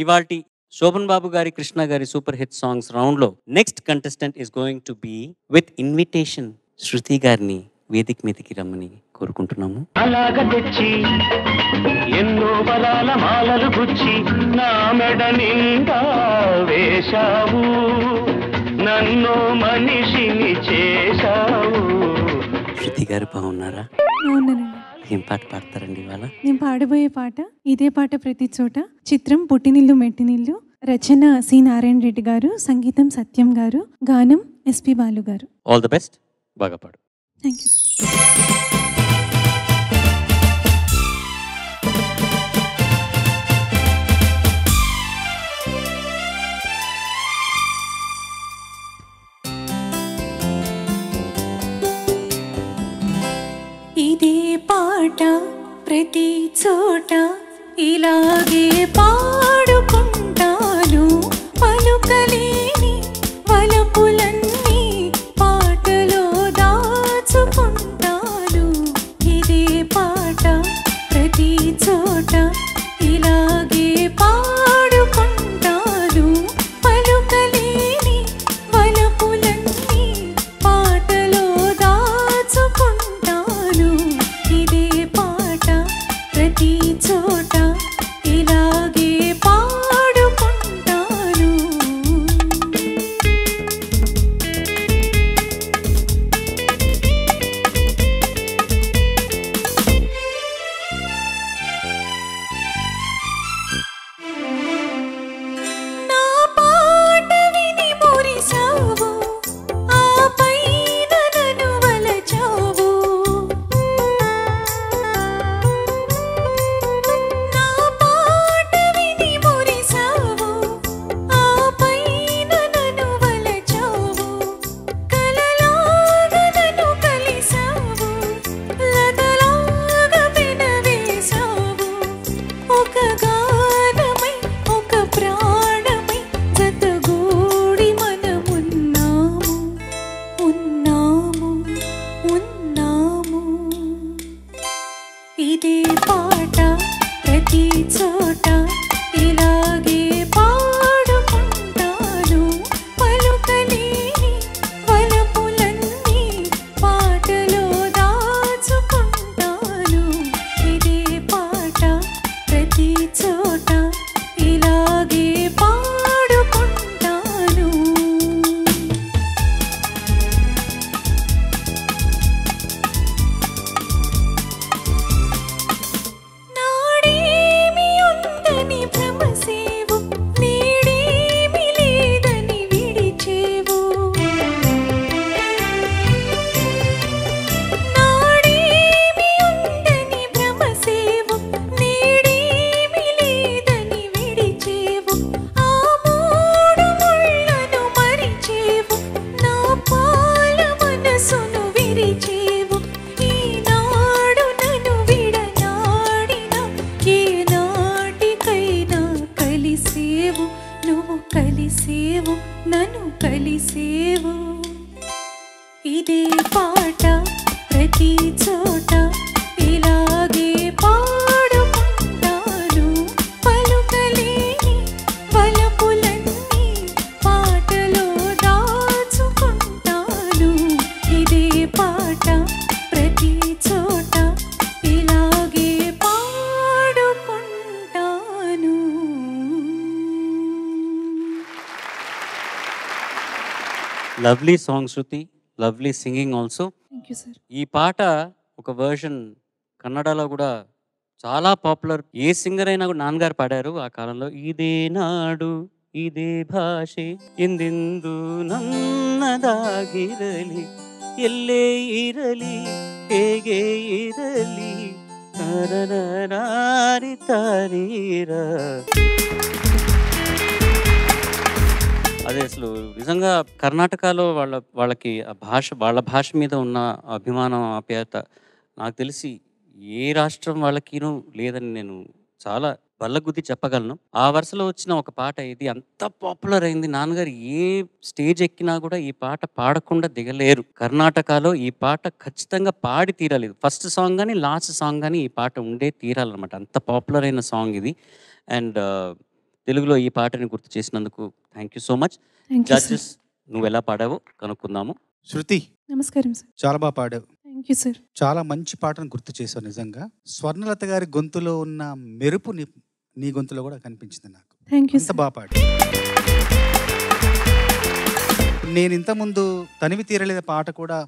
ఇవాల్టి శోభన్ బాబు గారి, కృష్ణ గారి సూపర్ హిట్ సాంగ్స్ రౌండ్‌లో next contestant is going to be with invitation Shruti గారిని వేదిక మీదకి రమ్మని కోరుకుంటున్నాము. అలాగ తెచ్చి ఎన్నో బలాల మాలలు గుచ్చి నా మెడ నిండా వేశావు, నన్ను మనిషిని చేశావు. శృతి గారు బాగున్నారా? అవునండి. ఏం పాట పాడతారండి ఇవాళ? నేను పాడబోయే పాట ఇదే పాట ప్రతి చోట. చిత్రం పుట్టినిల్లు మెట్టినిల్లు. రచన సి నారాయణ రెడ్డి గారు, సంగీతం సత్యం గారు, గానం ఎస్పి బాలు గారు. ఆల్ ది బెస్ట్, బాగా పాడు. Thank you. ఇదే పాట ప్రతి చోట ఇలాగే పాడుకుంటాను. పలుకలేని వలపులన్నీ పాటలో దాచుకుంటాను. ఇదే పాట ప్రతి చోట ఇలాగే పాడుకుంటాను. పలుకలేని వలపులన్నీ పాటలో దాచుకుంటాను. ఇదే పాట ప్రతి చోట ఇలాగే పాడుకుంటాను. నా పాట విని మురిసావు, ఆపైన నన్ను వలచావు. నా పాట విని మురిసావు, ఆపైన నన్ను వలచావు. కలలాగా నన్ను కలిసావు, లతలాగా పెనవేశావు. ఒక గానమై ఒక ప్రాణమై జతగూడి మనమున్నాము, ఉన్నాము, ఉన్నాము. ఇదే పాట ప్రతి చోట ఇలాగే పాడుకుంటాను. పలుకలేని వలపులన్నీ పాటలో దాచుకుంటాను. ఇదే పాట ప్రతి చోట ఇలాగే పాడుకుంటాను. నాడేమి ఉందని భ్రమసేవు, నీడేమి లేదని విడిచేవు. నాడేమి ఉందని భ్రమసేవు, నీడేమి లేదని విడిచేవు. ఆ మూడు ముళ్ళను మరిచేవు, నా పాల మనసును విరిచేవు. ఈనాడు నన్ను విడనాడిన ఏనాటికైనా కలిసేవు, నువ్వు కలిసేవు, నన్ను కలిసేవు. ఇదే పాట ప్రతి చోట ఇలాగే పాడుకుంటాను. పలుకలేని వలపులన్నీ పాటలో దాచుకుంటాను. ఇదే పాట ప్రతి చోట ఇలాగే పాడుకుంటాను. Lovely song Shruti, lovely singing also. Thank you sir. ఈ పాట ఒక వర్షన్ కన్నడలో కూడా చాలా పాపులర్. ఏ సింగర్ అయినా కూడా నాన్నగారు పాడారు ఆ కాలంలో. ఇదే నాడు ఇదే భాషೆ ಎಂದೆಂದು ನನ್ನದಾಗಿರಲಿ, ಎಲ್ಲೇ ಇರಲಿ ಹೇಗೆ ಇರಲಿ ತರರಾರಿ ತಾರೀರ. అదే అసలు నిజంగా కర్ణాటకలో వాళ్ళకి ఆ భాష, వాళ్ళ భాష మీద ఉన్న అభిమానం, ఆప్యాయత నాకు తెలిసి ఏ రాష్ట్రం వాళ్ళకినూ లేదని నేను చాలా బల్లగుద్ది చెప్పగలను. ఆ వరుసలో వచ్చిన ఒక పాట ఇది అంత పాపులర్ అయింది. నాన్నగారు ఏ స్టేజ్ ఎక్కినా కూడా ఈ పాట పాడకుండా దిగలేరు. కర్ణాటకలో ఈ పాట ఖచ్చితంగా పాడి తీరాలి. ఫస్ట్ సాంగ్ కానీ లాస్ట్ సాంగ్ కానీ ఈ పాట ఉండే తీరాలన్నమాట. అంత పాపులర్ అయిన సాంగ్ ఇది. అండ్ తెలుగులో ఈ పాటని గుర్తు చేసినందుకు thank you so much. Thank you sir. Judges, నువ్వు ఎలా పాడావో కనుక్కుందాము. శృతి, నమస్కారం సార్. చాలా బాగా పాడావు. Thank you sir. చాలా మంచి పాటను గుర్తు చేసావు. నిజంగా స్వర్ణలత గారి గొంతులో ఉన్న మెరుపు నీ గొంతులో కూడా కనిపించింది నాకు. థ్యాంక్ యూ అంత సార్. బాగా పాడు. నేను ఇంతకుముందు తనివి తీరలేద పాట కూడా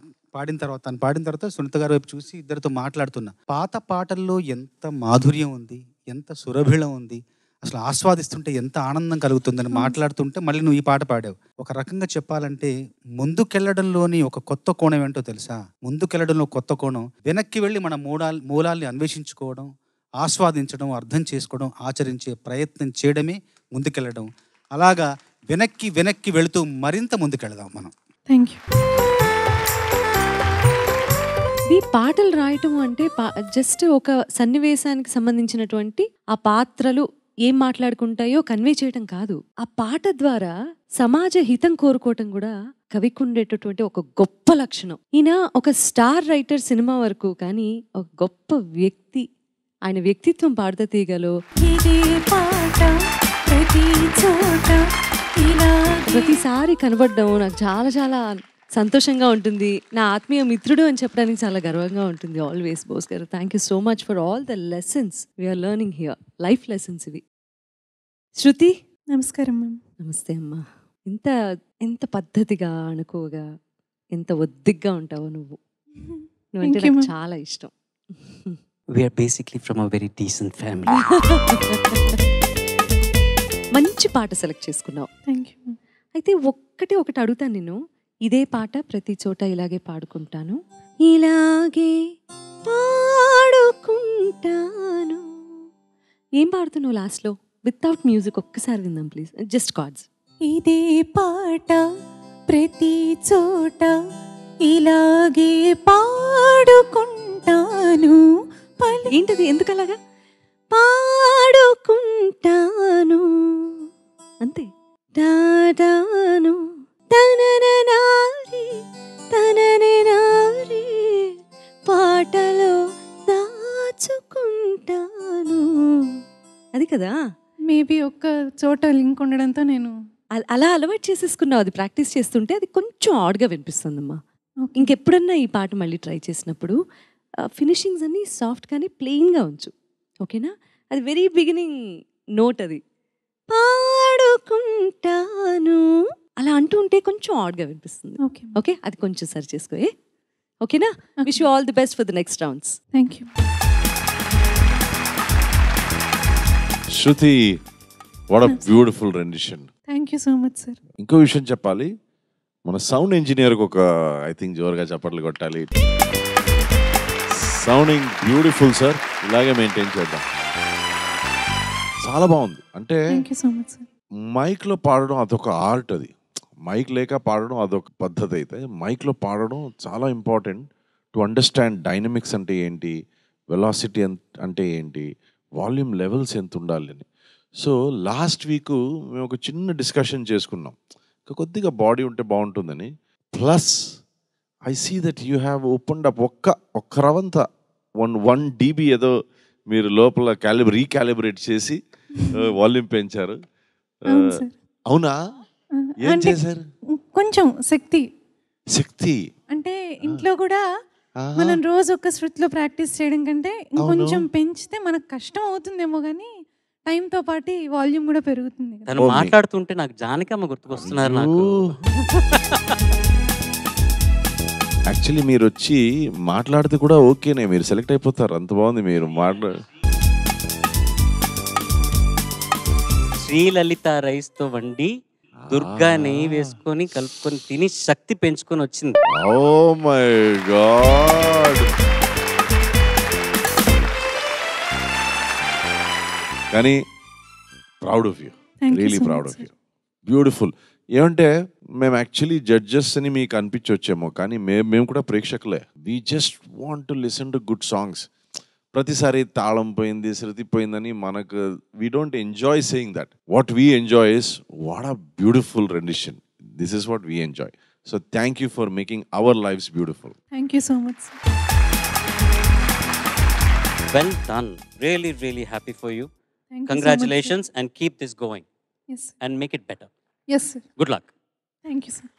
తను పాడిన తర్వాత సునీత గారి వైపు చూసి ఇద్దరితో మాట్లాడుతున్నా. పాత పాటల్లో ఎంత మాధుర్యం ఉంది, ఎంత సురభిళం ఉంది, అసలు ఆస్వాదిస్తుంటే ఎంత ఆనందం కలుగుతుందని మాట్లాడుతుంటే మళ్ళీ నువ్వు ఈ పాట పాడావు. ఒక రకంగా చెప్పాలంటే ముందుకెళ్లడంలోని ఒక కొత్త కోణం ఏంటో తెలుసా? ముందుకెళ్లడంలో కొత్త కోణం, వెనక్కి వెళ్ళి మన మూలాల్ని అన్వేషించుకోవడం, ఆస్వాదించడం, అర్థం చేసుకోవడం, ఆచరించే ప్రయత్నం చేయడమే ముందుకెళ్ళడం. అలాగా వెనక్కి వెనక్కి వెళుతూ మరింత ముందుకెళ్దాం మనం. Thank you. ఈ పాటలు రాయటం అంటే జస్ట్ ఒక సన్నివేశానికి సంబంధించినటువంటి ఆ పాత్రలు ఏం మాట్లాడుకుంటాయో కన్వే చేయటం కాదు. ఆ పాట ద్వారా సమాజ హితం కోరుకోవటం కూడా కవికి ఉండేటటువంటి ఒక గొప్ప లక్షణం. ఈయన ఒక స్టార్ రైటర్ సినిమా వరకు, కానీ ఒక గొప్ప వ్యక్తి. ఆయన వ్యక్తిత్వం పాడతా తీగలో ప్రతిసారి కనబడడం నాకు చాలా చాలా సంతోషంగా ఉంటుంది. నా ఆత్మీయ మిత్రుడు అని చెప్పడానికి చాలా గర్వంగా ఉంటుంది. Always Bose garu, thank you so much for all the lessons we're learning here, life lessons ఇవి. శృతి, నమస్కారం మ్యామ్. నమస్తే అమ్మా. ఎంత పద్ధతిగా, అనుకోగా, ఎంత ఒద్దిగ్గా ఉంటావో నువ్వు. నువ్వంటే Thank you, నాకు ma'am. చాలా ఇష్టం. We are basically from a very decent family. మంచి పాట సెలెక్ట్ చేసుకున్నావు. Thank you ma'am. అయితే ఒకటి అడుగుతాను నేను. ఇదే పాట ప్రతి చోట ఇలాగే పాడుకుంటాను, ఇలాగే పాడుకుంటాను. ఏం పాడుతున్నావు లాస్ట్లో? వితౌట్ మ్యూజిక్ ఒక్కసారి విందాం ప్లీజ్, జస్ట్ కార్డ్స్. ఇదే పాట ప్రతి చోట ఇలాగే పాడుకుంటాను. ఏంటది, ఎందుకలాగా? పాడుకుంటాను అంతే. దాదాను తనననారి తనననారి పాటలో దాచుకుంటాను. అది కదా. మేబీ ఒక్క చోట లింక్ ఉండడంతో నేను అలా అలవాటు చేసేసుకున్నావు. అది ప్రాక్టీస్ చేస్తుంటే అది కొంచెం ఆడ్గా వినిపిస్తుందమ్మా. Okay. ఇంకెప్పుడన్నా ఈ పాట మళ్ళీ ట్రై చేసినప్పుడు ఫినిషింగ్స్ అన్నీ సాఫ్ట్గానే ప్లెయిన్గా ఉంచు, ఓకేనా? అది వెరీ బిగినింగ్ నోట్, అది పాడుకుంటాను అలా అంటూ ఉంటే కొంచెం ఆడ్గా వినిపిస్తుంది. ఓకే ఓకే, అది కొంచెం సరి చేసుకో, ఓకేనా? Wish you all the best for the next rounds. Thank you. Shruti, what a beautiful rendition. Thank you so much sir. ఇంకో విషయం చెప్పాలి, మన సౌండ్ ఇంజనీర్కి ఒక ఐ థింక్ జోరుగా చప్పట్లు కొట్టాలి. సౌండింగ్ బ్యూటిఫుల్ సార్, ఇలాగే మెయింటైన్ చేద్దాం. చాలా బాగుంది. అంటే thank you so much sir. మైక్లో పాడడం అదొక ఆర్ట్, అది మైక్ లేక పాడడం అదొక పద్ధతి. అయితే మైక్లో పాడడం చాలా ఇంపార్టెంట్ టు అండర్స్టాండ్ డైనమిక్స్ అంటే ఏంటి, వెలాసిటీ అంటే ఏంటి, వాల్యూమ్ లెవెల్స్ ఎంత ఉండాలి అని. సో లాస్ట్ వీక్ మేము ఒక చిన్న డిస్కషన్ చేసుకున్నాం, కొద్దిగా బాడీ ఉంటే బాగుంటుందని. Plus I see that you have opened up ఒక్క రవంత 1 dB ఏదో మీరు లోపల రీకాలిబ్రేట్ చేసి వాల్యూమ్ పెంచారు. అవును సార్. అవునా? ఏం అంటే చేశారు? కొంచెం శక్తి అంటే ఇంట్లో కూడా మనం రోజు ఒక్క శృతిలో ప్రాక్టీస్ చేయడం కంటే ఇంకొంచెం పెంచితే మనకు కష్టం అవుతుందేమో, కానీ టైంతో పాటు వాల్యూమ్ కూడా పెరుగుతుంది కదా. తను మాట్లాడుతుంటే నాకు జానకమ్మ గుర్తుకొస్తున్నారు నాకు. యాక్చువల్లీ మీరు వచ్చి మాట్లాడితే కూడా ఓకేనే, మీరు సెలెక్ట్ అయిపోతారు, అంత బాగుంది మీరు శ్రీలలిత రైస్ తో వండి దుర్గా నెయ్యి వేసుకొని కలుపుకొని తిని శక్తి పెంచుకొని వచ్చింది. Oh my God. కానీ proud of you, really proud of you, beautiful. ఏమంటే మేము యాక్చువల్లీ జడ్జెస్ అని మీకు అనిపించొచ్చేమో, కానీ మేము కూడా ప్రేక్షకులే. We just want to listen to good songs. ప్రతిసారి తాళం పోయింది, శృతి పోయిందని మనకు we don't enjoy saying that. What we enjoy is what a beautiful rendition. This is what we enjoy. So thank you for making our lifes beautiful. Thank you so much. Well done. Really, really happy for you. Thank you so much, sir. Congratulations and keep this going. Yes and make it better. Yes sir. Good luck. Thank you sir.